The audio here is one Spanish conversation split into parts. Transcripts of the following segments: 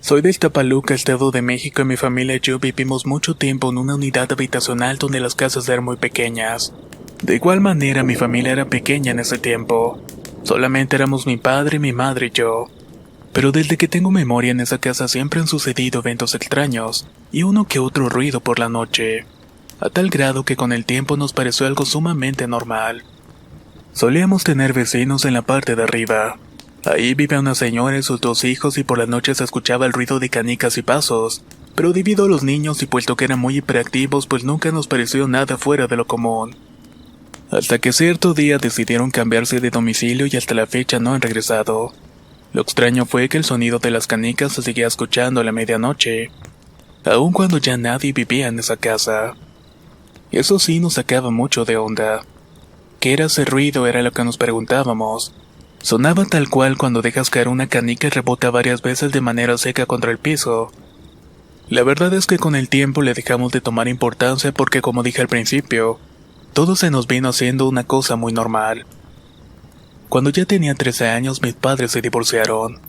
Soy de Iztapaluca, Estado de México, y mi familia y yo vivimos mucho tiempo en una unidad habitacional donde las casas eran muy pequeñas. De igual manera, mi familia era pequeña en ese tiempo. Solamente éramos mi padre, mi madre y yo. Pero desde que tengo memoria en esa casa siempre han sucedido eventos extraños, y uno que otro ruido por la noche, a tal grado que con el tiempo nos pareció algo sumamente normal. Solíamos tener vecinos en la parte de arriba. Ahí vive una señora y sus dos hijos y por las noches se escuchaba el ruido de canicas y pasos, pero debido a los niños y puesto que eran muy hiperactivos pues nunca nos pareció nada fuera de lo común. Hasta que cierto día decidieron cambiarse de domicilio y hasta la fecha no han regresado. Lo extraño fue que el sonido de las canicas se seguía escuchando a la medianoche, aun cuando ya nadie vivía en esa casa. Eso sí nos sacaba mucho de onda. ¿Qué era ese ruido? Era lo que nos preguntábamos. Sonaba tal cual cuando dejas caer una canica y rebota varias veces de manera seca contra el piso. La verdad es que con el tiempo le dejamos de tomar importancia porque, como dije al principio, todo se nos vino haciendo una cosa muy normal. Cuando ya tenía 13 años mis padres se divorciaron.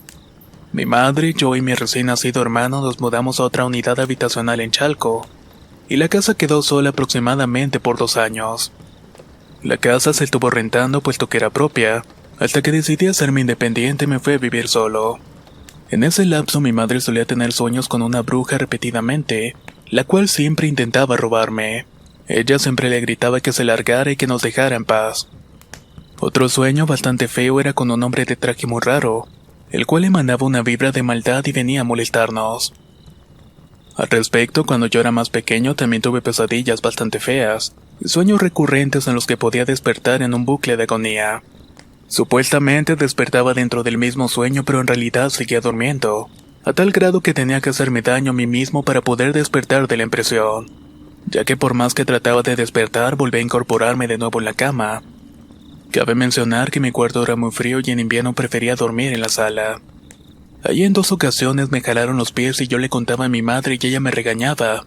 Mi madre, yo y mi recién nacido hermano nos mudamos a otra unidad habitacional en Chalco, y la casa quedó sola aproximadamente por 2 años. La casa se estuvo rentando puesto que era propia, hasta que decidí hacerme independiente y me fui a vivir solo. En ese lapso mi madre solía tener sueños con una bruja repetidamente, la cual siempre intentaba robarme. Ella siempre le gritaba que se largara y que nos dejara en paz. Otro sueño bastante feo era con un hombre de traje muy raro, el cual emanaba una vibra de maldad y venía a molestarnos. Al respecto, cuando yo era más pequeño también tuve pesadillas bastante feas, y sueños recurrentes en los que podía despertar en un bucle de agonía. Supuestamente despertaba dentro del mismo sueño, pero en realidad seguía durmiendo, a tal grado que tenía que hacerme daño a mí mismo para poder despertar de la impresión, ya que por más que trataba de despertar, volví a incorporarme de nuevo en la cama. Cabe mencionar que mi cuarto era muy frío y en invierno prefería dormir en la sala. Allí en 2 ocasiones me jalaron los pies y yo le contaba a mi madre y ella me regañaba.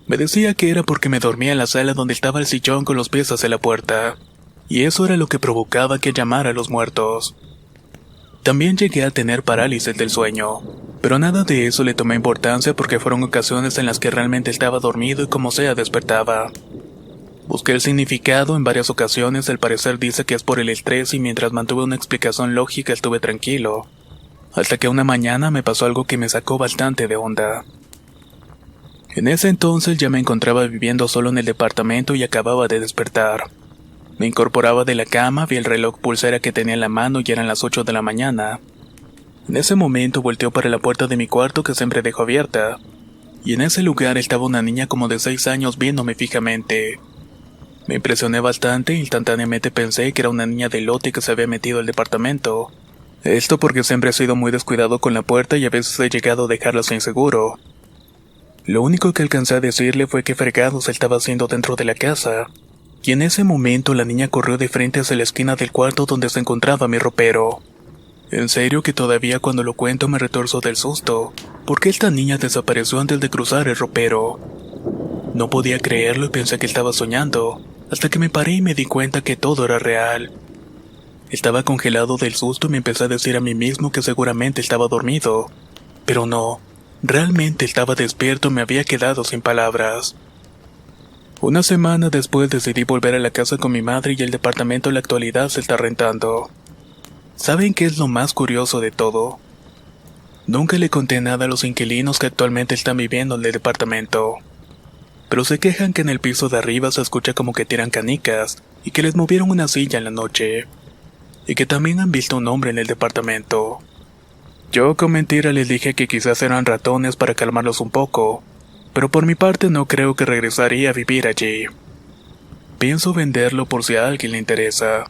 Me decía que era porque me dormía en la sala donde estaba el sillón con los pies hacia la puerta. Y eso era lo que provocaba que llamara a los muertos. También llegué a tener parálisis del sueño, pero nada de eso le tomé importancia porque fueron ocasiones en las que realmente estaba dormido y como sea despertaba. Busqué el significado en varias ocasiones, al parecer dice que es por el estrés y mientras mantuve una explicación lógica estuve tranquilo, hasta que una mañana me pasó algo que me sacó bastante de onda. En ese entonces ya me encontraba viviendo solo en el departamento y acababa de despertar. Me incorporaba de la cama, vi el reloj pulsera que tenía en la mano y eran las 8 de la mañana. En ese momento volteó para la puerta de mi cuarto que siempre dejo abierta, y en ese lugar estaba una niña como de 6 años viéndome fijamente. Me impresioné bastante e instantáneamente pensé que era una niña de lote que se había metido al departamento. Esto porque siempre he sido muy descuidado con la puerta y a veces he llegado a dejarla sin seguro. Lo único que alcancé a decirle fue que fregados estaba haciendo dentro de la casa. Y en ese momento la niña corrió de frente hacia la esquina del cuarto donde se encontraba mi ropero. En serio que todavía cuando lo cuento me retorzo del susto, porque esta niña desapareció antes de cruzar el ropero. No podía creerlo y pensé que estaba soñando, hasta que me paré y me di cuenta que todo era real. Estaba congelado del susto y me empecé a decir a mí mismo que seguramente estaba dormido, pero no, realmente estaba despierto y me había quedado sin palabras. Una semana después decidí volver a la casa con mi madre y el departamento en la actualidad se está rentando. ¿Saben qué es lo más curioso de todo? Nunca le conté nada a los inquilinos que actualmente están viviendo en el departamento. Pero se quejan que en el piso de arriba se escucha como que tiran canicas y que les movieron una silla en la noche. Y que también han visto un hombre en el departamento. Yo con mentira les dije que quizás eran ratones para calmarlos un poco. Pero por mi parte no creo que regresaría a vivir allí. Pienso venderlo por si a alguien le interesa.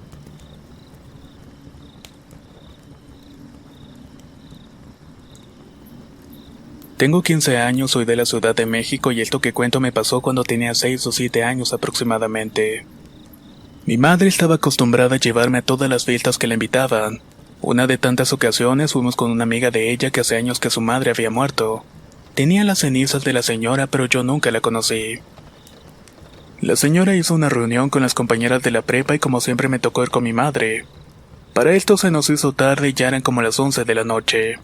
Tengo 15 años, soy de la Ciudad de México y esto que cuento me pasó cuando tenía 6 o 7 años aproximadamente. Mi madre estaba acostumbrada a llevarme a todas las fiestas que la invitaban. Una de tantas ocasiones fuimos con una amiga de ella que hace años que su madre había muerto. Tenía las cenizas de la señora, pero yo nunca la conocí. La señora hizo una reunión con las compañeras de la prepa y como siempre me tocó ir con mi madre. Para esto se nos hizo tarde y ya eran como las 11 de la noche.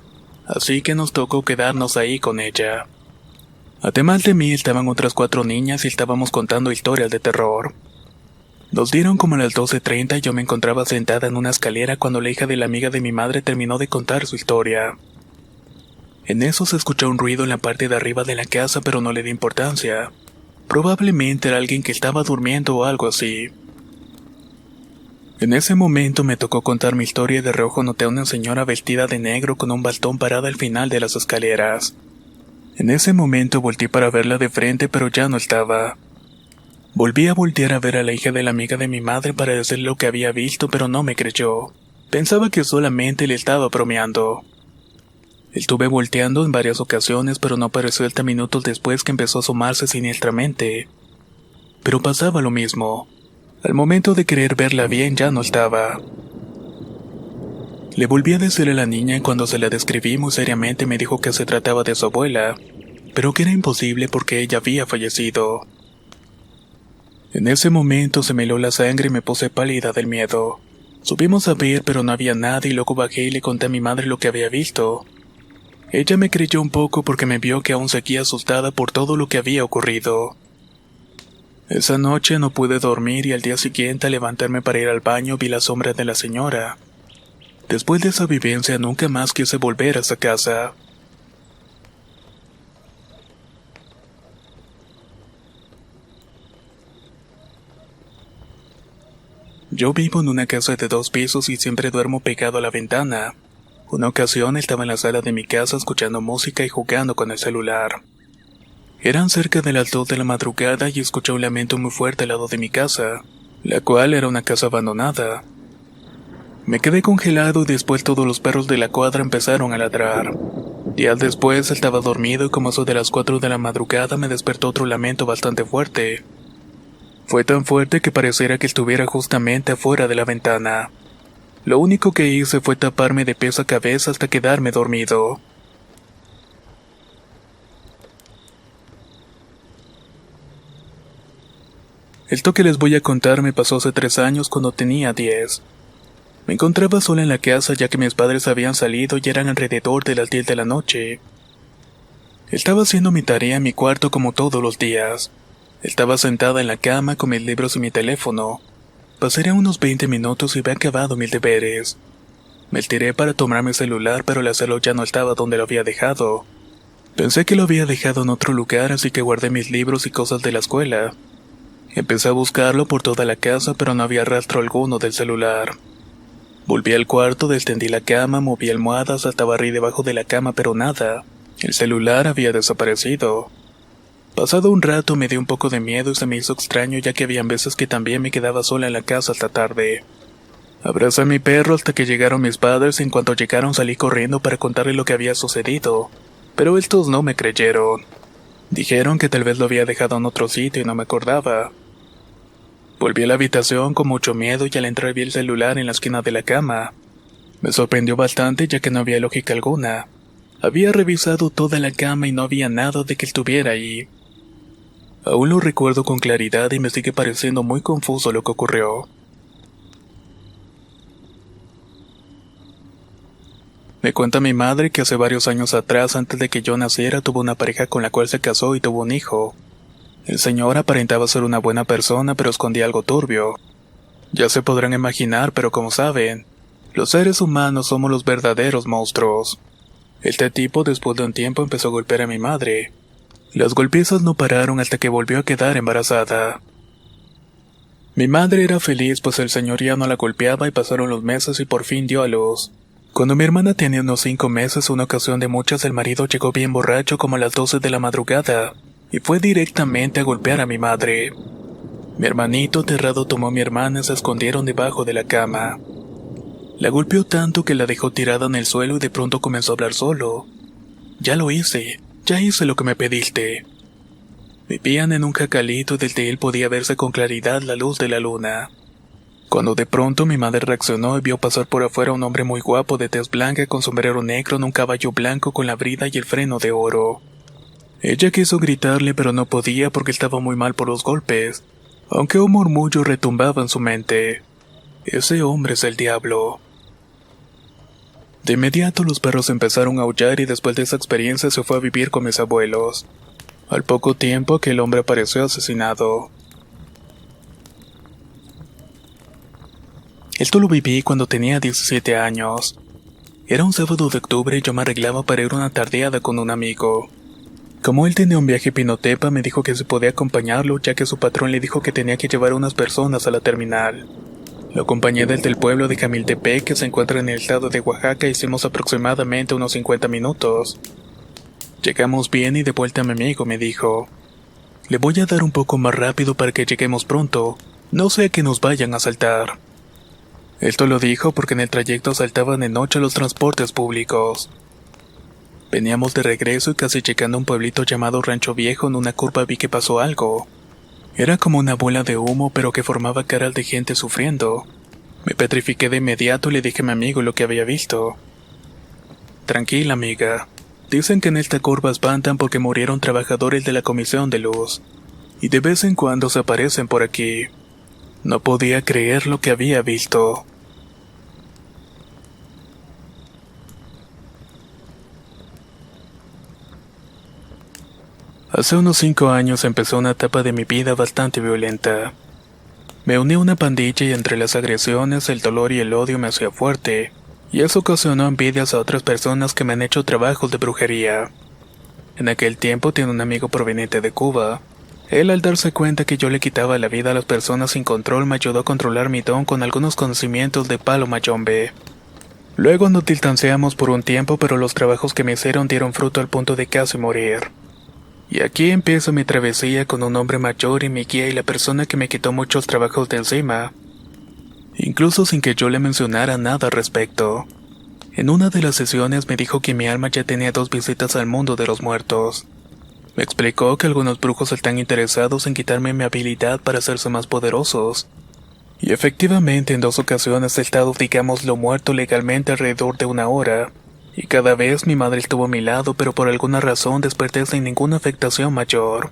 así que nos tocó quedarnos ahí con ella. Además de mí estaban otras 4 niñas y estábamos contando historias de terror. Nos dieron como a las 12:30 y yo me encontraba sentada en una escalera cuando la hija de la amiga de mi madre terminó de contar su historia. En eso se escuchó un ruido en la parte de arriba de la casa, pero no le di importancia. Probablemente era alguien que estaba durmiendo o algo así. En ese momento me tocó contar mi historia y de reojo noté a una señora vestida de negro con un bastón parada al final de las escaleras. En ese momento volteé para verla de frente, pero ya no estaba. Volví a voltear a ver a la hija de la amiga de mi madre para decirle lo que había visto, pero no me creyó. Pensaba que solamente le estaba bromeando. Estuve volteando en varias ocasiones, pero no apareció hasta minutos después que empezó a asomarse siniestramente. Pero pasaba lo mismo. Al momento de querer verla bien ya no estaba. Le volví a decir a la niña y cuando se la describí muy seriamente me dijo que se trataba de su abuela, pero que era imposible porque ella había fallecido. En ese momento se me heló la sangre y me puse pálida del miedo. Subimos a ver pero no había nada y luego bajé y le conté a mi madre lo que había visto. Ella me creyó un poco porque me vio que aún seguía asustada por todo lo que había ocurrido. Esa noche no pude dormir y al día siguiente al levantarme para ir al baño vi la sombra de la señora. Después de esa vivencia nunca más quise volver a esa casa. Yo vivo en una casa de 2 pisos y siempre duermo pegado a la ventana. Una ocasión estaba en la sala de mi casa escuchando música y jugando con el celular. Eran cerca de las 2 de la madrugada y escuché un lamento muy fuerte al lado de mi casa, la cual era una casa abandonada. Me quedé congelado y después todos los perros de la cuadra empezaron a ladrar. Días después estaba dormido y como eso de las 4 de la madrugada me despertó otro lamento bastante fuerte. Fue tan fuerte que pareciera que estuviera justamente afuera de la ventana. Lo único que hice fue taparme de pies a cabeza hasta quedarme dormido. Esto que les voy a contar me pasó hace 3 años cuando tenía 10. Me encontraba sola en la casa ya que mis padres habían salido y eran alrededor de las 10 de la noche. Estaba haciendo mi tarea en mi cuarto como todos los días. Estaba sentada en la cama con mis libros y mi teléfono. Pasaría unos 20 minutos y había acabado mis deberes. Me estiré para tomar mi celular, pero el hacerlo ya no estaba donde lo había dejado. Pensé que lo había dejado en otro lugar, así que guardé mis libros y cosas de la escuela. Empecé a buscarlo por toda la casa, pero no había rastro alguno del celular. Volví al cuarto, descendí la cama, moví almohadas, hasta barrí debajo de la cama, pero nada. El celular había desaparecido. Pasado un rato me dio un poco de miedo y se me hizo extraño ya que habían veces que también me quedaba sola en la casa hasta tarde. Abracé a mi perro hasta que llegaron mis padres y en cuanto llegaron salí corriendo para contarles lo que había sucedido, pero estos no me creyeron. Dijeron que tal vez lo había dejado en otro sitio y no me acordaba. Volví a la habitación con mucho miedo y al entrar vi el celular en la esquina de la cama. Me sorprendió bastante ya que no había lógica alguna. Había revisado toda la cama y no había nada de que estuviera ahí. Aún lo recuerdo con claridad y me sigue pareciendo muy confuso lo que ocurrió. Me cuenta mi madre que hace varios años atrás, antes de que yo naciera, tuvo una pareja con la cual se casó y tuvo un hijo. El señor aparentaba ser una buena persona, pero escondía algo turbio. Ya se podrán imaginar, pero como saben, los seres humanos somos los verdaderos monstruos. Este tipo, después de un tiempo, empezó a golpear a mi madre. Las golpizas no pararon hasta que volvió a quedar embarazada. Mi madre era feliz, pues el señor ya no la golpeaba y pasaron los meses y por fin dio a luz. Cuando mi hermana tenía unos 5 meses, una ocasión de muchas, el marido llegó bien borracho como a las 12 de la madrugada y fue directamente a golpear a mi madre. Mi hermanito aterrado tomó a mi hermana y se escondieron debajo de la cama. La golpeó tanto que la dejó tirada en el suelo y de pronto comenzó a hablar solo. Ya hice lo que me pediste. Vivían en un jacalito y desde él podía verse con claridad la luz de la luna. Cuando de pronto mi madre reaccionó y vio pasar por afuera un hombre muy guapo de tez blanca con sombrero negro en un caballo blanco con la brida y el freno de oro. Ella quiso gritarle pero no podía porque estaba muy mal por los golpes, aunque un murmullo retumbaba en su mente. Ese hombre es el diablo. De inmediato los perros empezaron a aullar y después de esa experiencia se fue a vivir con mis abuelos. Al poco tiempo aquel hombre apareció asesinado. Esto lo viví cuando tenía 17 años. Era un sábado de octubre y yo me arreglaba para ir a una tardeada con un amigo. Como él tenía un viaje a Pinotepa, me dijo que se podía acompañarlo ya que su patrón le dijo que tenía que llevar a unas personas a la terminal. Lo acompañé desde el pueblo de Jamiltepec, que se encuentra en el estado de Oaxaca, y hicimos aproximadamente unos 50 minutos. Llegamos bien y de vuelta a mi amigo me dijo: le voy a dar un poco más rápido para que lleguemos pronto, no sea que nos vayan a asaltar. Esto lo dijo porque en el trayecto asaltaban de noche los transportes públicos. Veníamos de regreso y casi llegando a un pueblito llamado Rancho Viejo, en una curva vi que pasó algo. Era como una bola de humo pero que formaba caras de gente sufriendo. Me petrifiqué de inmediato y le dije a mi amigo lo que había visto. Tranquila, amiga. Dicen que en esta curva espantan porque murieron trabajadores de la Comisión de Luz. Y de vez en cuando se aparecen por aquí. No podía creer lo que había visto. Hace unos 5 años empezó una etapa de mi vida bastante violenta. Me uní a una pandilla y entre las agresiones, el dolor y el odio me hacía fuerte, y eso ocasionó envidias a otras personas que me han hecho trabajos de brujería. En aquel tiempo tenía un amigo proveniente de Cuba. Él, al darse cuenta que yo le quitaba la vida a las personas sin control, me ayudó a controlar mi don con algunos conocimientos de palo mayombe. Luego nos distanciamos por un tiempo, pero los trabajos que me hicieron dieron fruto al punto de casi morir. Y aquí empieza mi travesía con un hombre mayor y mi guía y la persona que me quitó muchos trabajos de encima, incluso sin que yo le mencionara nada al respecto. En una de las sesiones me dijo que mi alma ya tenía 2 visitas al mundo de los muertos. Me explicó que algunos brujos están interesados en quitarme mi habilidad para hacerse más poderosos. Y efectivamente en 2 ocasiones he estado, digámoslo, muerto legalmente alrededor de 1 hora. Y cada vez mi madre estuvo a mi lado, pero por alguna razón desperté sin ninguna afectación mayor.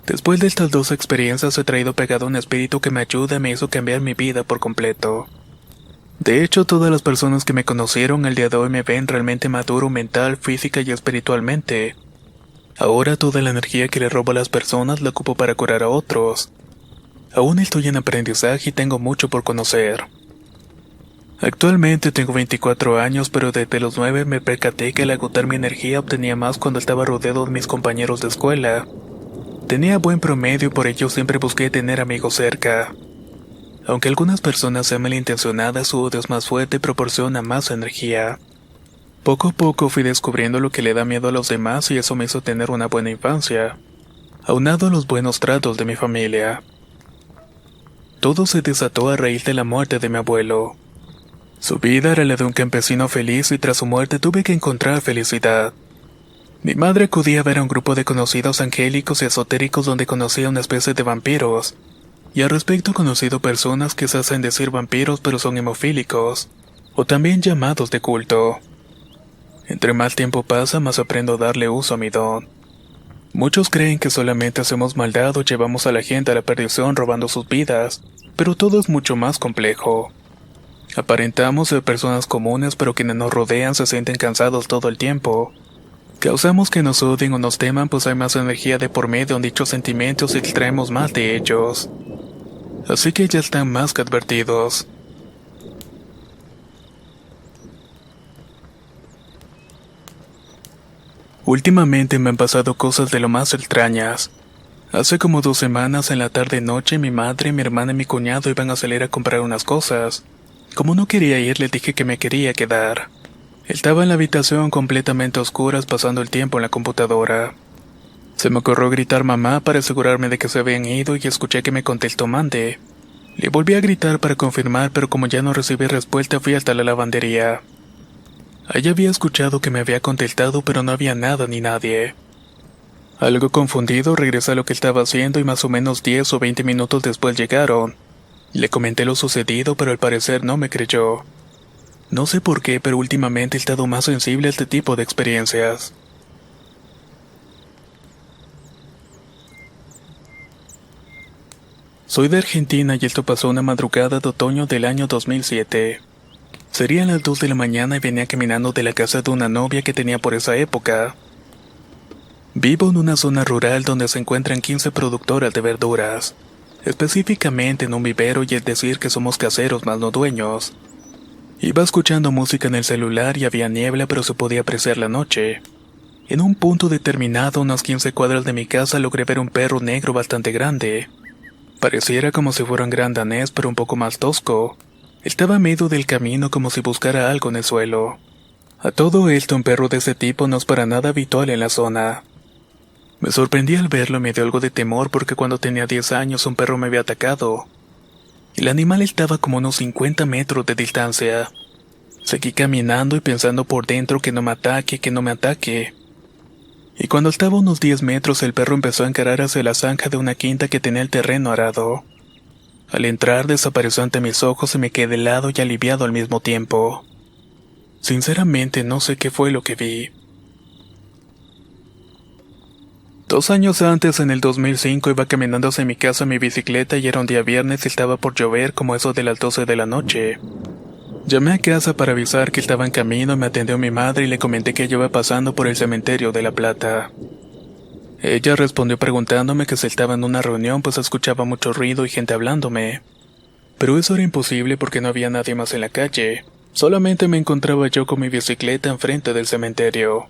Después de estas 2 experiencias he traído pegado un espíritu que me ayuda y me hizo cambiar mi vida por completo. De hecho, todas las personas que me conocieron al día de hoy me ven realmente maduro mental, física y espiritualmente. Ahora toda la energía que le robo a las personas la ocupo para curar a otros. Aún estoy en aprendizaje y tengo mucho por conocer. Actualmente tengo 24 años, pero desde los 9 me percaté que al agotar mi energía obtenía más cuando estaba rodeado de mis compañeros de escuela. Tenía buen promedio y por ello siempre busqué tener amigos cerca. Aunque algunas personas sean malintencionadas, su odio es más fuerte y proporciona más energía. Poco a poco fui descubriendo lo que le da miedo a los demás y eso me hizo tener una buena infancia, aunado a los buenos tratos de mi familia. Todo se desató a raíz de la muerte de mi abuelo. Su vida era la de un campesino feliz y tras su muerte tuve que encontrar felicidad. Mi madre acudía a ver a un grupo de conocidos angélicos y esotéricos donde conocía una especie de vampiros. Y al respecto he conocido personas que se hacen decir vampiros pero son hemofílicos, o también llamados de culto. Entre más tiempo pasa, más aprendo a darle uso a mi don. Muchos creen que solamente hacemos maldad o llevamos a la gente a la perdición robando sus vidas, pero todo es mucho más complejo. Aparentamos ser personas comunes, pero quienes nos rodean se sienten cansados todo el tiempo. Causamos que nos odien o nos teman, pues hay más energía de por medio en dichos sentimientos y extraemos más de ellos. Así que ya están más que advertidos. Últimamente me han pasado cosas de lo más extrañas. Hace como 2 semanas en la tarde-noche mi madre, mi hermana y mi cuñado iban a salir a comprar unas cosas. Como no quería ir, les dije que me quería quedar. Estaba en la habitación completamente a oscuras pasando el tiempo en la computadora. Se me ocurrió gritar mamá para asegurarme de que se habían ido y escuché que me contestó mande. Le volví a gritar para confirmar, pero como ya no recibí respuesta fui hasta la lavandería. Allí había escuchado que me había contestado, pero no había nada ni nadie. Algo confundido regresé a lo que estaba haciendo y más o menos 10 o 20 minutos después llegaron. Le comenté lo sucedido, pero al parecer no me creyó. No sé por qué, pero últimamente he estado más sensible a este tipo de experiencias. Soy de Argentina y esto pasó una madrugada de otoño del año 2007. Serían las 2 de la mañana y venía caminando de la casa de una novia que tenía por esa época. Vivo en una zona rural donde se encuentran 15 productoras de verduras, específicamente en un vivero, y es decir que somos caseros más no dueños. Iba escuchando música en el celular y había niebla, pero se podía apreciar la noche. En un punto determinado, unas 15 cuadras de mi casa, logré ver un perro negro bastante grande. Pareciera como si fuera un gran danés, pero un poco más tosco. Estaba a medio del camino como si buscara algo en el suelo. A todo esto, un perro de ese tipo no es para nada habitual en la zona. Me sorprendí al verlo y me dio algo de temor porque cuando tenía 10 años un perro me había atacado. El animal estaba como a unos 50 metros de distancia. Seguí caminando y pensando por dentro que no me ataque, que no me ataque. Y cuando estaba a unos 10 metros el perro empezó a encarar hacia la zanja de una quinta que tenía el terreno arado. Al entrar desapareció ante mis ojos y me quedé helado y aliviado al mismo tiempo. Sinceramente no sé qué fue lo que vi. 2 años antes, en el 2005, iba caminando hacia mi casa en mi bicicleta y era un día viernes y estaba por llover como eso de las 12 de la noche. Llamé a casa para avisar que estaba en camino y me atendió mi madre y le comenté que yo iba pasando por el cementerio de La Plata. Ella respondió preguntándome que si estaba en una reunión pues escuchaba mucho ruido y gente hablándome. Pero eso era imposible porque no había nadie más en la calle. Solamente me encontraba yo con mi bicicleta enfrente del cementerio.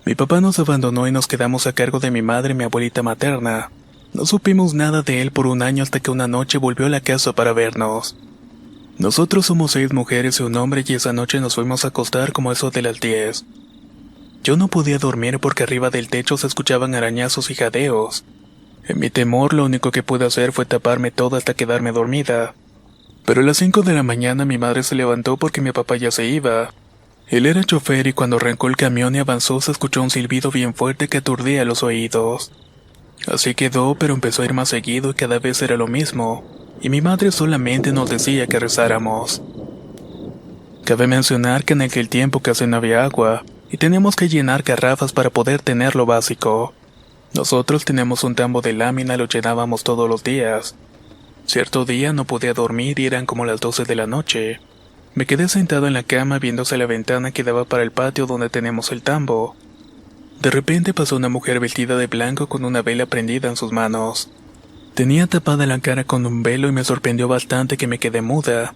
Mi papá nos abandonó y nos quedamos a cargo de mi madre y mi abuelita materna. No supimos nada de él por un año hasta que una noche volvió a la casa para vernos. Nosotros somos 6 mujeres y un hombre y esa noche nos fuimos a acostar como eso de las 10. Yo no podía dormir porque arriba del techo se escuchaban arañazos y jadeos. En mi temor lo único que pude hacer fue taparme todo hasta quedarme dormida. Pero a las 5 de la mañana mi madre se levantó porque mi papá ya se iba. Él era chofer y cuando arrancó el camión y avanzó se escuchó un silbido bien fuerte que aturdía los oídos. Así quedó, pero empezó a ir más seguido y cada vez era lo mismo, y mi madre solamente nos decía que rezáramos. Cabe mencionar que en aquel tiempo casi no había agua, y teníamos que llenar garrafas para poder tener lo básico. Nosotros teníamos un tambo de lámina y lo llenábamos todos los días. Cierto día no podía dormir y eran como las 12 de la noche. Me quedé sentado en la cama viéndose la ventana que daba para el patio donde tenemos el tambo. De repente pasó una mujer vestida de blanco con una vela prendida en sus manos. Tenía tapada la cara con un velo y me sorprendió bastante que me quedé muda.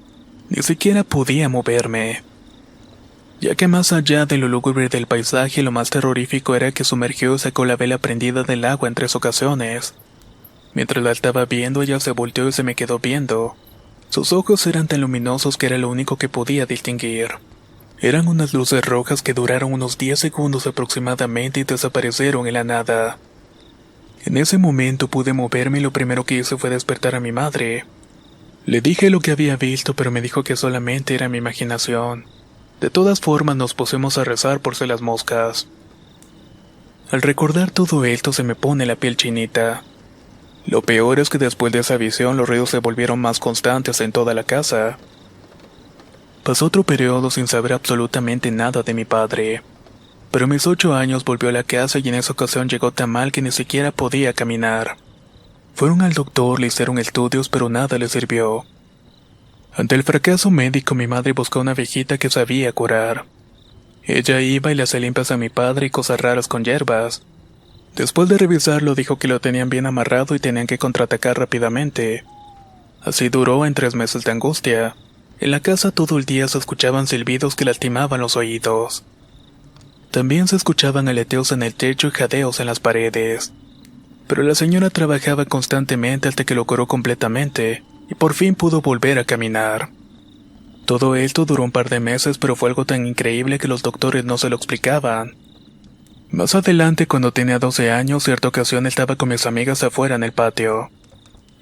Ni siquiera podía moverme. Ya que más allá de lo lúgubre del paisaje, lo más terrorífico era que sumergió y sacó la vela prendida del agua en 3 ocasiones. Mientras la estaba viendo, ella se volteó y se me quedó viendo. Sus ojos eran tan luminosos que era lo único que podía distinguir. Eran unas luces rojas que duraron unos 10 segundos aproximadamente y desaparecieron en la nada. En ese momento pude moverme y lo primero que hice fue despertar a mi madre. Le dije lo que había visto, pero me dijo que solamente era mi imaginación. De todas formas nos pusimos a rezar por si las moscas. Al recordar todo esto se me pone la piel chinita. Lo peor es que después de esa visión los ruidos se volvieron más constantes en toda la casa. Pasó otro periodo sin saber absolutamente nada de mi padre. Pero a mis 8 años volvió a la casa y en esa ocasión llegó tan mal que ni siquiera podía caminar. Fueron al doctor, le hicieron estudios, pero nada le sirvió. Ante el fracaso médico, mi madre buscó una viejita que sabía curar. Ella iba y le hacía limpias a mi padre y cosas raras con hierbas. Después de revisarlo dijo que lo tenían bien amarrado y tenían que contraatacar rápidamente. Así duró en 3 meses de angustia. En la casa todo el día se escuchaban silbidos que lastimaban los oídos. También se escuchaban aleteos en el techo y jadeos en las paredes. Pero la señora trabajaba constantemente hasta que lo curó completamente y por fin pudo volver a caminar. Todo esto duró un par de meses, pero fue algo tan increíble que los doctores no se lo explicaban. Más adelante, cuando tenía 12 años, cierta ocasión estaba con mis amigas afuera en el patio.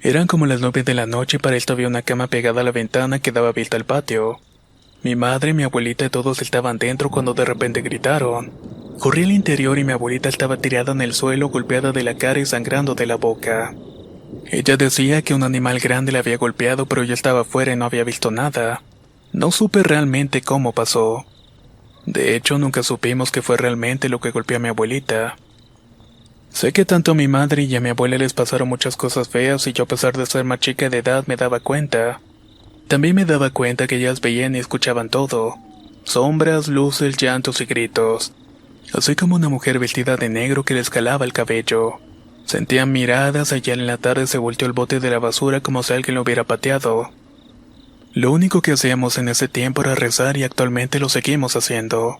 Eran como las 9 de la noche y para esto había una cama pegada a la ventana que daba vista al patio. Mi madre, mi abuelita y todos estaban dentro cuando de repente gritaron. Corrí al interior y mi abuelita estaba tirada en el suelo, golpeada de la cara y sangrando de la boca. Ella decía que un animal grande la había golpeado, pero yo estaba afuera y no había visto nada. No supe realmente cómo pasó. De hecho, nunca supimos qué fue realmente lo que golpeó a mi abuelita. Sé que tanto a mi madre y a mi abuela les pasaron muchas cosas feas y yo a pesar de ser más chica de edad me daba cuenta. También me daba cuenta que ellas veían y escuchaban todo. Sombras, luces, llantos y gritos. Así como una mujer vestida de negro que le escalaba el cabello. Sentían miradas, allá en la tarde se volteó el bote de la basura como si alguien lo hubiera pateado. Lo único que hacíamos en ese tiempo era rezar y actualmente lo seguimos haciendo.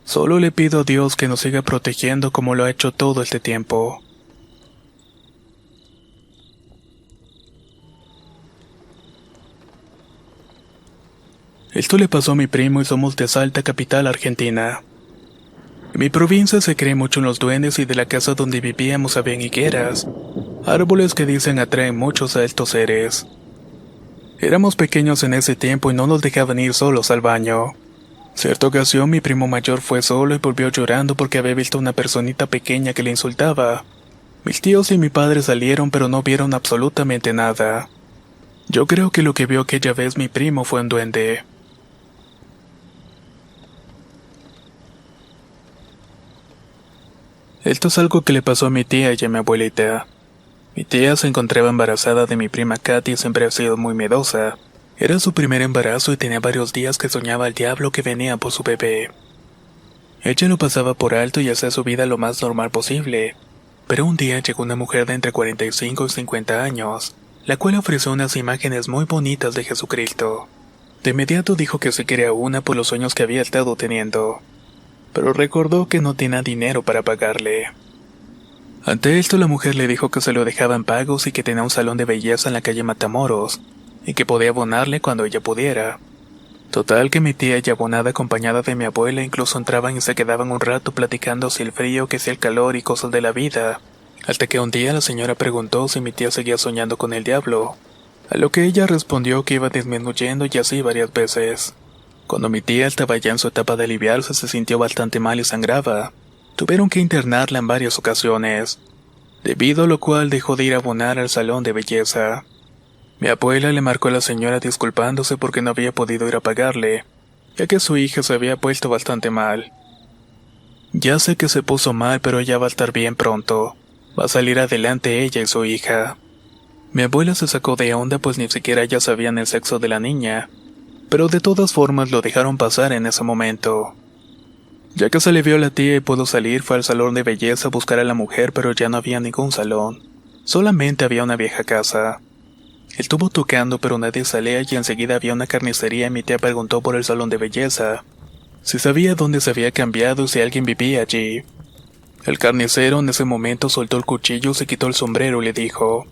Solo le pido a Dios que nos siga protegiendo como lo ha hecho todo este tiempo. Esto le pasó a mi primo y somos de Salta, capital argentina. En mi provincia se cree mucho en los duendes y de la casa donde vivíamos habían higueras, árboles que dicen atraen muchos a estos seres. Éramos pequeños en ese tiempo y no nos dejaban ir solos al baño. Cierta ocasión mi primo mayor fue solo y volvió llorando porque había visto una personita pequeña que le insultaba. Mis tíos y mi padre salieron pero no vieron absolutamente nada. Yo creo que lo que vio aquella vez mi primo fue un duende. Esto es algo que le pasó a mi tía y a mi abuelita. Mi tía se encontraba embarazada de mi prima Katy y siempre ha sido muy miedosa. Era su primer embarazo y tenía varios días que soñaba al diablo que venía por su bebé. Ella lo pasaba por alto y hacía su vida lo más normal posible. Pero un día llegó una mujer de entre 45 y 50 años, la cual ofreció unas imágenes muy bonitas de Jesucristo. De inmediato dijo que se quería una por los sueños que había estado teniendo, pero recordó que no tenía dinero para pagarle. Ante esto la mujer le dijo que se lo dejaban pagos y que tenía un salón de belleza en la calle Matamoros, y que podía abonarle cuando ella pudiera. Total que mi tía y abonada acompañada de mi abuela incluso entraban y se quedaban un rato platicando si el frío, que si el calor y cosas de la vida, hasta que un día la señora preguntó si mi tía seguía soñando con el diablo, a lo que ella respondió que iba disminuyendo y así varias veces. Cuando mi tía estaba ya en su etapa de aliviarse se sintió bastante mal y sangraba. Tuvieron que internarla en varias ocasiones, debido a lo cual dejó de ir a abonar al salón de belleza. Mi abuela le marcó a la señora disculpándose porque no había podido ir a pagarle, ya que su hija se había puesto bastante mal. Ya sé que se puso mal, pero ella va a estar bien pronto. Va a salir adelante ella y su hija. Mi abuela se sacó de onda pues ni siquiera ya sabían el sexo de la niña, pero de todas formas lo dejaron pasar en ese momento. Ya que se le vio a la tía y pudo salir, fue al salón de belleza a buscar a la mujer, pero ya no había ningún salón. Solamente había una vieja casa. Estuvo tocando pero nadie salía y enseguida había una carnicería y mi tía preguntó por el salón de belleza, si sabía dónde se había cambiado y si alguien vivía allí. El carnicero en ese momento soltó el cuchillo, se quitó el sombrero y le dijo: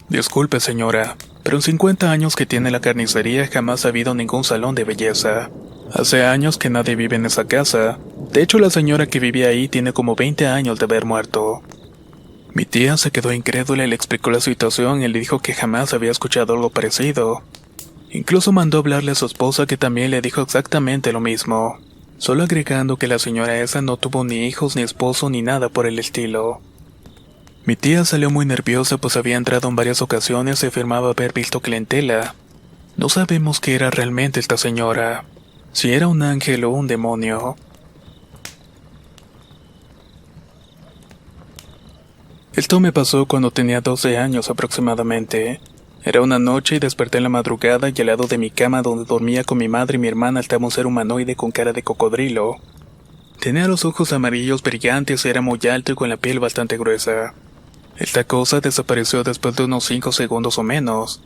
«Disculpe señora, pero en 50 años que tiene la carnicería jamás ha habido ningún salón de belleza. Hace años que nadie vive en esa casa. De hecho la señora que vivía ahí tiene como 20 años de haber muerto». Mi tía se quedó incrédula y le explicó la situación y le dijo que jamás había escuchado algo parecido. Incluso mandó hablarle a su esposa que también le dijo exactamente lo mismo, solo agregando que la señora esa no tuvo ni hijos ni esposo ni nada por el estilo. Mi tía salió muy nerviosa pues había entrado en varias ocasiones y afirmaba haber visto clientela. No sabemos qué era realmente esta señora, si era un ángel o un demonio. Esto me pasó cuando tenía 12 años aproximadamente. Era una noche y desperté en la madrugada y al lado de mi cama donde dormía con mi madre y mi hermana estaba un ser humanoide con cara de cocodrilo. Tenía los ojos amarillos brillantes, era muy alto y con la piel bastante gruesa. Esta cosa desapareció después de unos 5 segundos o menos.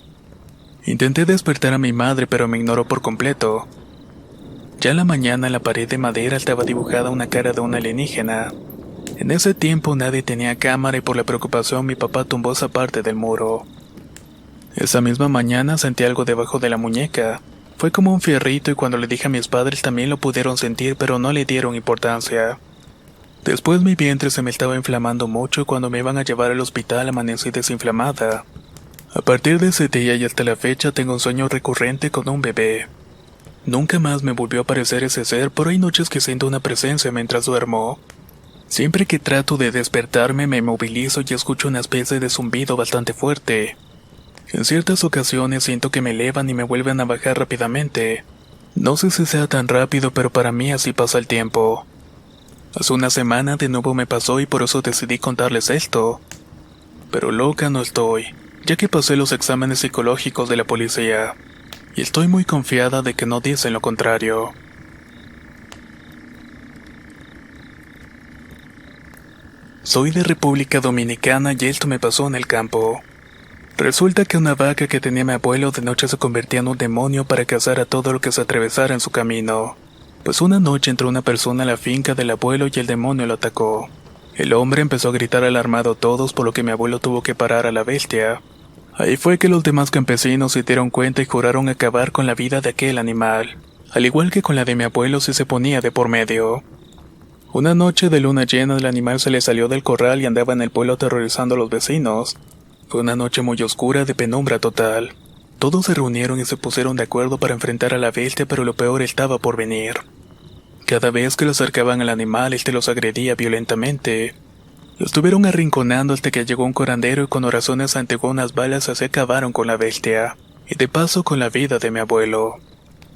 Intenté despertar a mi madre pero me ignoró por completo. Ya en la mañana en la pared de madera estaba dibujada una cara de un alienígena. En ese tiempo nadie tenía cámara y por la preocupación mi papá tumbó esa parte del muro. Esa misma mañana sentí algo debajo de la muñeca. Fue como un fierrito y cuando le dije a mis padres también lo pudieron sentir pero no le dieron importancia. Después mi vientre se me estaba inflamando mucho y cuando me iban a llevar al hospital amanecí desinflamada. A partir de ese día y hasta la fecha tengo un sueño recurrente con un bebé. Nunca más me volvió a aparecer ese ser, pero hay noches que siento una presencia mientras duermo. Siempre que trato de despertarme me movilizo y escucho una especie de zumbido bastante fuerte. En ciertas ocasiones siento que me elevan y me vuelven a bajar rápidamente. No sé si sea tan rápido, pero para mí así pasa el tiempo. Hace una semana de nuevo me pasó y por eso decidí contarles esto. Pero loca no estoy, ya que pasé los exámenes psicológicos de la policía. Y estoy muy confiada de que no dicen lo contrario. Soy de República Dominicana y esto me pasó en el campo. Resulta que una vaca que tenía mi abuelo de noche se convertía en un demonio para cazar a todo lo que se atravesara en su camino. Pues una noche entró una persona a la finca del abuelo y el demonio lo atacó. El hombre empezó a gritar alarmado a todos, por lo que mi abuelo tuvo que parar a la bestia. Ahí fue que los demás campesinos se dieron cuenta y juraron acabar con la vida de aquel animal, al igual que con la de mi abuelo si se ponía de por medio. Una noche de luna llena el animal se le salió del corral y andaba en el pueblo aterrorizando a los vecinos. Fue una noche muy oscura de penumbra total. Todos se reunieron y se pusieron de acuerdo para enfrentar a la bestia, pero lo peor estaba por venir. Cada vez que lo acercaban al animal, este los agredía violentamente. Lo estuvieron arrinconando hasta que llegó un curandero y con oraciones ante unas balas se acabaron con la bestia, y de paso con la vida de mi abuelo.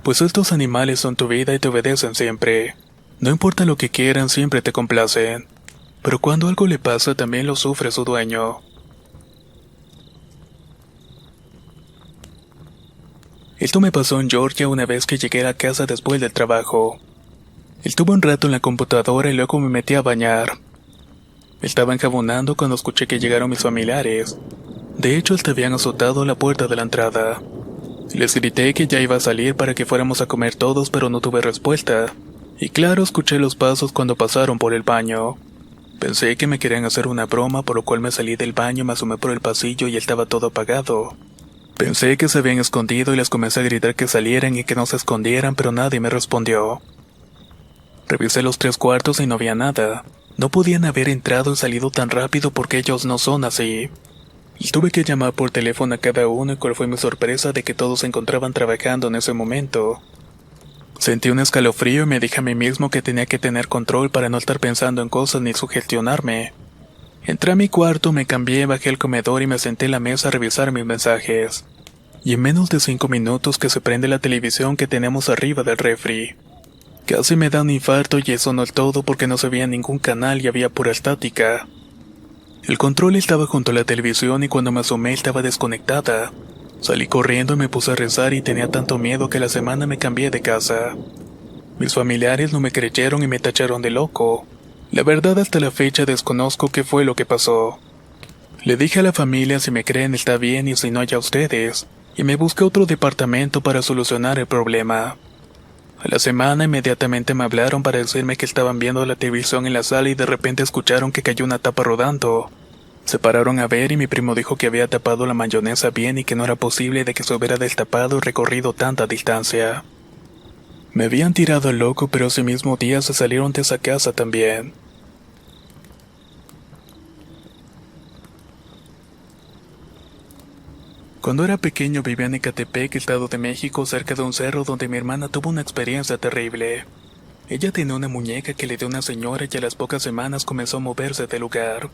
Pues estos animales son tu vida y te obedecen siempre. No importa lo que quieran, siempre te complacen. Pero cuando algo le pasa, también lo sufre su dueño. Esto me pasó en Georgia una vez que llegué a casa después del trabajo. Estuve un rato en la computadora y luego me metí a bañar. Estaba enjabonando cuando escuché que llegaron mis familiares. De hecho, hasta habían azotado la puerta de la entrada. Les grité que ya iba a salir para que fuéramos a comer todos, pero no tuve respuesta. Y claro, escuché los pasos cuando pasaron por el baño. Pensé que me querían hacer una broma, por lo cual me salí del baño, me asomé por el pasillo y estaba todo apagado. Pensé que se habían escondido y les comencé a gritar que salieran y que no se escondieran, pero nadie me respondió. Revisé los 3 cuartos y no había nada. No podían haber entrado y salido tan rápido porque ellos no son así. Y tuve que llamar por teléfono a cada uno y cuál fue mi sorpresa de que todos se encontraban trabajando en ese momento. Sentí un escalofrío y me dije a mí mismo que tenía que tener control para no estar pensando en cosas ni sugestionarme. Entré a mi cuarto, me cambié, bajé al comedor y me senté en la mesa a revisar mis mensajes. Y en menos de 5 minutos que se prende la televisión que tenemos arriba del refri. Casi me da un infarto y eso no es todo porque no se veía ningún canal y había pura estática. El control estaba junto a la televisión y cuando me asomé estaba desconectada. Salí corriendo y me puse a rezar y tenía tanto miedo que a la semana me cambié de casa. Mis familiares no me creyeron y me tacharon de loco. La verdad hasta la fecha desconozco qué fue lo que pasó. Le dije a la familia si me creen está bien y si no ya ustedes, y me busqué otro departamento para solucionar el problema. A la semana inmediatamente me hablaron para decirme que estaban viendo la televisión en la sala y de repente escucharon que cayó una tapa rodando. Se pararon a ver y mi primo dijo que había tapado la mayonesa bien y que no era posible de que se hubiera destapado y recorrido tanta distancia. Me habían tirado al loco, pero ese mismo día se salieron de esa casa también. Cuando era pequeño vivía en Ecatepec, Estado de México, cerca de un cerro donde mi hermana tuvo una experiencia terrible. Ella tenía una muñeca que le dio una señora y a las pocas semanas comenzó a moverse del lugar.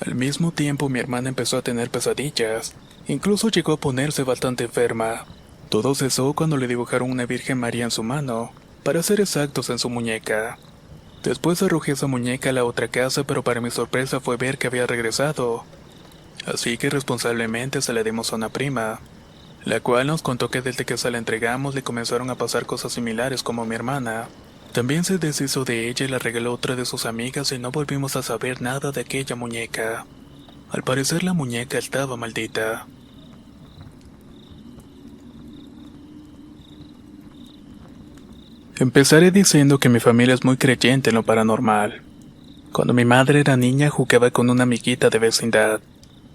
Al mismo tiempo mi hermana empezó a tener pesadillas, incluso llegó a ponerse bastante enferma. Todo cesó cuando le dibujaron una Virgen María en su mano, para ser exactos en su muñeca. Después arrojé esa muñeca a la otra casa, pero para mi sorpresa fue ver que había regresado. Así que responsablemente se la dimos a una prima, la cual nos contó que desde que se la entregamos le comenzaron a pasar cosas similares como a mi hermana. También se deshizo de ella y la regaló a otra de sus amigas y no volvimos a saber nada de aquella muñeca. Al parecer la muñeca estaba maldita. Empezaré diciendo que mi familia es muy creyente en lo paranormal. Cuando mi madre era niña jugaba con una amiguita de vecindad.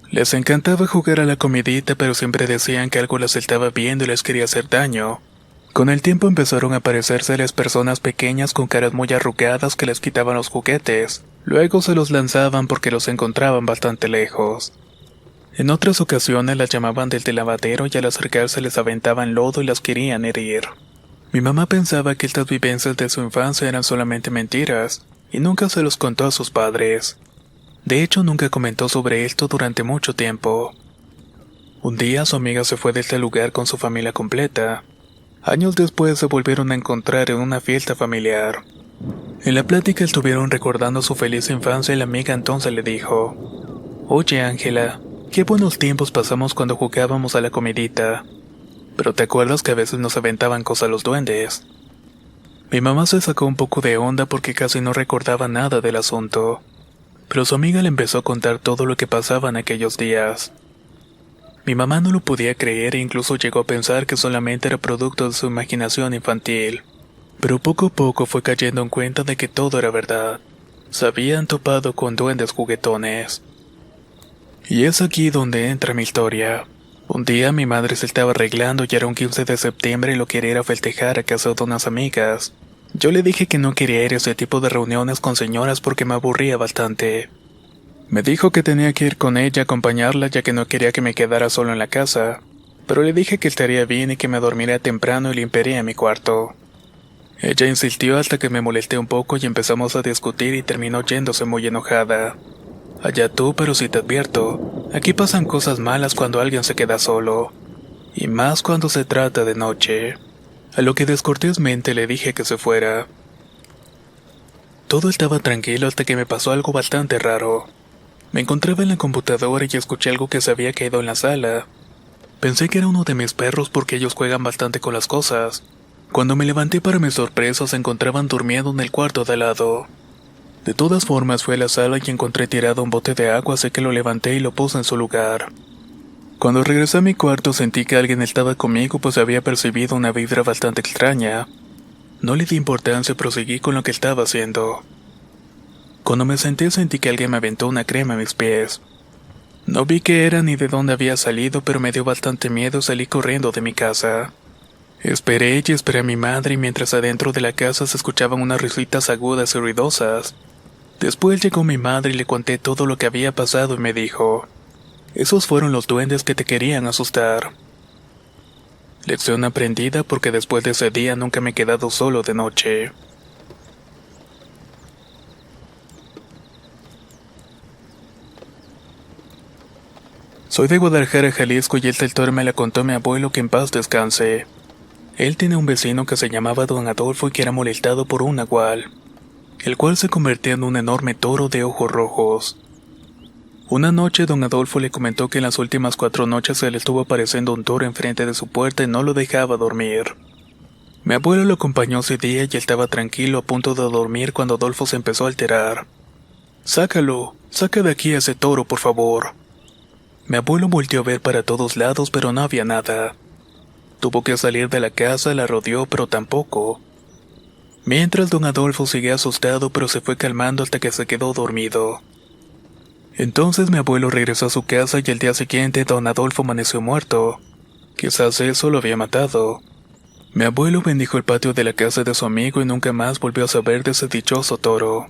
Les encantaba jugar a la comidita, pero siempre decían que algo las estaba viendo y les quería hacer daño. Con el tiempo empezaron a aparecerse las personas pequeñas con caras muy arrugadas que les quitaban los juguetes. Luego se los lanzaban porque los encontraban bastante lejos. En otras ocasiones las llamaban desde el lavadero y al acercarse les aventaban lodo y las querían herir. Mi mamá pensaba que estas vivencias de su infancia eran solamente mentiras, y nunca se los contó a sus padres. De hecho, nunca comentó sobre esto durante mucho tiempo. Un día su amiga se fue de este lugar con su familia completa. Años después se volvieron a encontrar en una fiesta familiar. En la plática estuvieron recordando su feliz infancia y la amiga entonces le dijo: Oye Ángela, qué buenos tiempos pasamos cuando jugábamos a la comidita. Pero ¿te acuerdas que a veces nos aventaban cosas los duendes? Mi mamá se sacó un poco de onda porque casi no recordaba nada del asunto, pero su amiga le empezó a contar todo lo que pasaba en aquellos días. Mi mamá no lo podía creer e incluso llegó a pensar que solamente era producto de su imaginación infantil, pero poco a poco fue cayendo en cuenta de que todo era verdad. Se habían topado con duendes juguetones. Y es aquí donde entra mi historia. Un día mi madre se estaba arreglando y era un 15 de septiembre y lo quería ir a festejar a casa de unas amigas. Yo le dije que no quería ir a ese tipo de reuniones con señoras porque me aburría bastante. Me dijo que tenía que ir con ella a acompañarla ya que no quería que me quedara solo en la casa, pero le dije que estaría bien y que me dormiría temprano y limpiaría mi cuarto. Ella insistió hasta que me molesté un poco y empezamos a discutir y terminó yéndose muy enojada. Allá tú, pero sí te advierto, aquí pasan cosas malas cuando alguien se queda solo, y más cuando se trata de noche. A lo que descortésmente le dije que se fuera. Todo estaba tranquilo hasta que me pasó algo bastante raro. Me encontraba en la computadora y escuché algo que se había caído en la sala. Pensé que era uno de mis perros porque ellos juegan bastante con las cosas. Cuando me levanté para mi sorpresa se encontraban durmiendo en el cuarto de al lado. De todas formas fui a la sala y encontré tirado un bote de agua, así que lo levanté y lo puse en su lugar. Cuando regresé a mi cuarto sentí que alguien estaba conmigo, pues había percibido una vibra bastante extraña. No le di importancia y proseguí con lo que estaba haciendo. Cuando me senté sentí que alguien me aventó una crema a mis pies. No vi qué era ni de dónde había salido, pero me dio bastante miedo y salí corriendo de mi casa. Esperé y esperé a mi madre y mientras adentro de la casa se escuchaban unas risitas agudas y ruidosas. Después llegó mi madre y le conté todo lo que había pasado y me dijo: esos fueron los duendes que te querían asustar. Lección aprendida porque después de ese día nunca me he quedado solo de noche. Soy de Guadalajara, Jalisco y esta historia me la contó mi abuelo, que en paz descanse. Él tenía un vecino que se llamaba Don Adolfo y que era molestado por un nahual, el cual se convertía en un enorme toro de ojos rojos. Una noche Don Adolfo le comentó que en las últimas 4 noches se le estuvo apareciendo un toro enfrente de su puerta y no lo dejaba dormir. Mi abuelo lo acompañó ese día y estaba tranquilo a punto de dormir cuando Adolfo se empezó a alterar. «Sácalo, saca de aquí a ese toro, por favor». Mi abuelo volteó a ver para todos lados, pero no había nada. Tuvo que salir de la casa, la rodeó, pero tampoco. Mientras Don Adolfo seguía asustado, pero se fue calmando hasta que se quedó dormido. Entonces mi abuelo regresó a su casa y al día siguiente Don Adolfo amaneció muerto. Quizás eso lo había matado. Mi abuelo bendijo el patio de la casa de su amigo y nunca más volvió a saber de ese dichoso toro.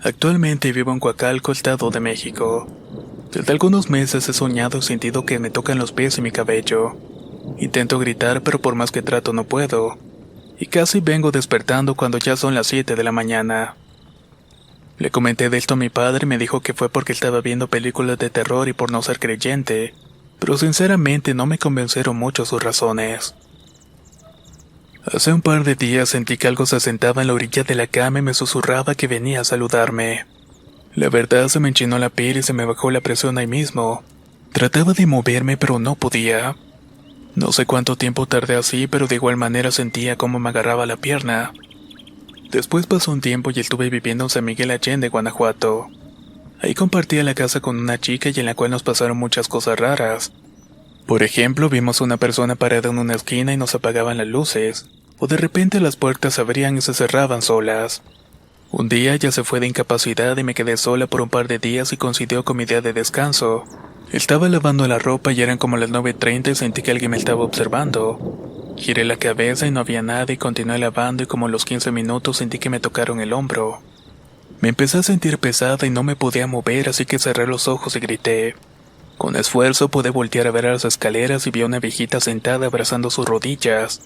Actualmente vivo en Coacalco, Estado de México. Desde algunos meses he soñado y sentido que me tocan los pies y mi cabello. Intento gritar, pero por más que trato no puedo. Y casi vengo despertando cuando ya son las 7 de la mañana. Le comenté de esto a mi padre y me dijo que fue porque estaba viendo películas de terror y por no ser creyente, pero sinceramente no me convencieron mucho sus razones. Hace un par de días sentí que algo se sentaba en la orilla de la cama y me susurraba que venía a saludarme. La verdad se me enchinó la piel y se me bajó la presión ahí mismo. Trataba de moverme pero no podía. No sé cuánto tiempo tardé así, pero de igual manera sentía cómo me agarraba la pierna. Después pasó un tiempo y estuve viviendo en San Miguel Allende, Guanajuato. Ahí compartía la casa con una chica y en la cual nos pasaron muchas cosas raras. Por ejemplo, vimos una persona parada en una esquina y nos apagaban las luces, o de repente las puertas se abrían y se cerraban solas. Un día ella se fue de incapacidad y me quedé sola por un par de días y coincidió con mi día de descanso. Estaba lavando la ropa y eran como las 9:30 y sentí que alguien me estaba observando. Giré la cabeza y no había nada y continué lavando y como a los 15 minutos sentí que me tocaron el hombro. Me empecé a sentir pesada y no me podía mover, así que cerré los ojos y grité. Con esfuerzo pude voltear a ver a las escaleras y vi a una viejita sentada abrazando sus rodillas.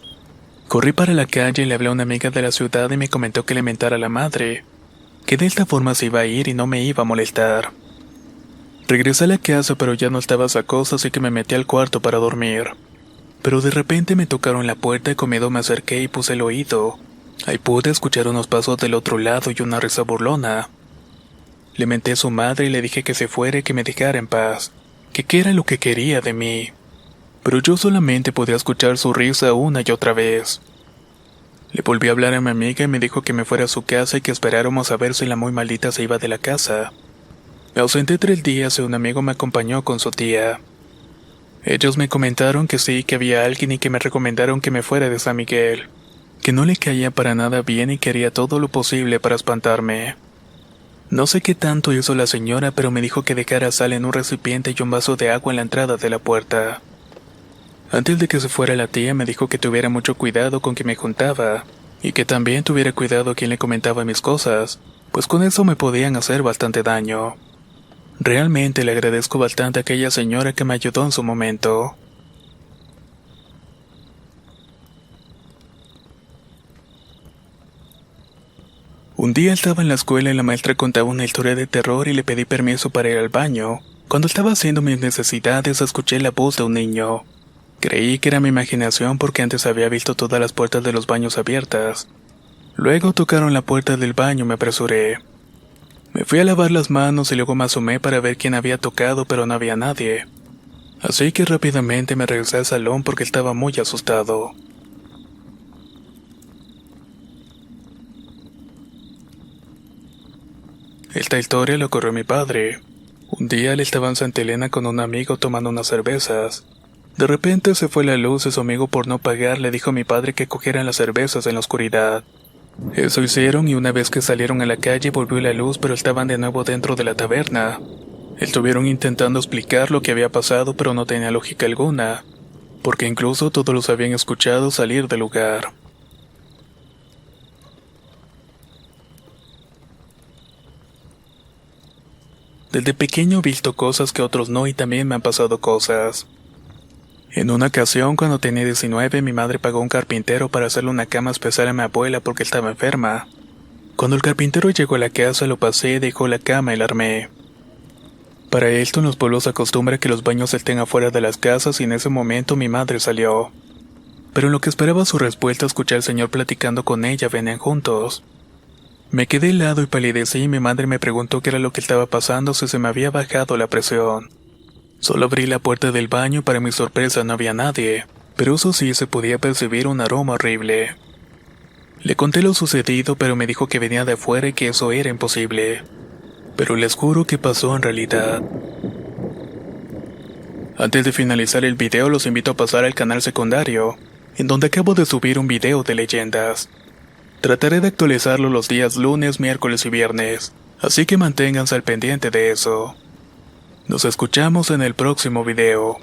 Corrí para la calle y le hablé a una amiga de la ciudad y me comentó que le mentara a la madre, que de esta forma se iba a ir y no me iba a molestar. Regresé a la casa pero ya no estaba esa cosa, así que me metí al cuarto para dormir. pero de repente me tocaron la puerta y con miedo me acerqué y puse el oído. Ahí pude escuchar unos pasos del otro lado y una risa burlona. Le menté a su madre y le dije que se fuera y que me dejara en paz, que qué era lo que quería de mí. Pero yo solamente podía escuchar su risa una y otra vez. Le volví a hablar a mi amiga y me dijo que me fuera a su casa y que esperáramos a ver si la muy maldita se iba de la casa. Me ausenté 3 días y un amigo me acompañó con su tía. Ellos me comentaron que sí, que había alguien y que me recomendaron que me fuera de San Miguel, que no le caía para nada bien y que haría todo lo posible para espantarme. No sé qué tanto hizo la señora, pero me dijo que dejara sal en un recipiente y un vaso de agua en la entrada de la puerta. Antes de que se fuera la tía me dijo que tuviera mucho cuidado con quien me juntaba, y que también tuviera cuidado a quien le comentaba mis cosas, pues con eso me podían hacer bastante daño. Realmente le agradezco bastante a aquella señora que me ayudó en su momento. Un día estaba en la escuela y la maestra contaba una historia de terror y le pedí permiso para ir al baño. Cuando estaba haciendo mis necesidades escuché la voz de un niño. Creí que era mi imaginación porque antes había visto todas las puertas de los baños abiertas. Luego tocaron la puerta del baño y me apresuré. Me fui a lavar las manos y luego me asomé para ver quién había tocado, pero no había nadie. Así que rápidamente me regresé al salón porque estaba muy asustado. Esta historia le ocurrió a mi padre. Un día él estaba en Santa Elena con un amigo tomando unas cervezas. De repente se fue la luz y su amigo, por no pagar, le dijo a mi padre que cogieran las cervezas en la oscuridad. Eso hicieron y una vez que salieron a la calle volvió la luz, pero estaban de nuevo dentro de la taberna. Estuvieron intentando explicar lo que había pasado, pero no tenía lógica alguna, porque incluso todos los habían escuchado salir del lugar. Desde pequeño he visto cosas que otros no y también me han pasado cosas. En una ocasión, cuando tenía 19, mi madre pagó a un carpintero para hacerle una cama especial a mi abuela porque estaba enferma. Cuando el carpintero llegó a la casa, lo pasé, dejó la cama y la armé. Para esto en los pueblos se acostumbra que los baños estén afuera de las casas y en ese momento mi madre salió. Pero en lo que esperaba su respuesta escuché al señor platicando con ella, venían juntos. Me quedé helado y palidecí y mi madre me preguntó qué era lo que estaba pasando, si se me había bajado la presión. Solo abrí la puerta del baño y para mi sorpresa no había nadie, pero eso sí se podía percibir un aroma horrible. Le conté lo sucedido, pero me dijo que venía de afuera y que eso era imposible. Pero les juro que pasó en realidad. Antes de finalizar el video los invito a pasar al canal secundario, en donde acabo de subir un video de leyendas. Trataré de actualizarlo los días lunes, miércoles y viernes, así que manténganse al pendiente de eso. Nos escuchamos en el próximo video.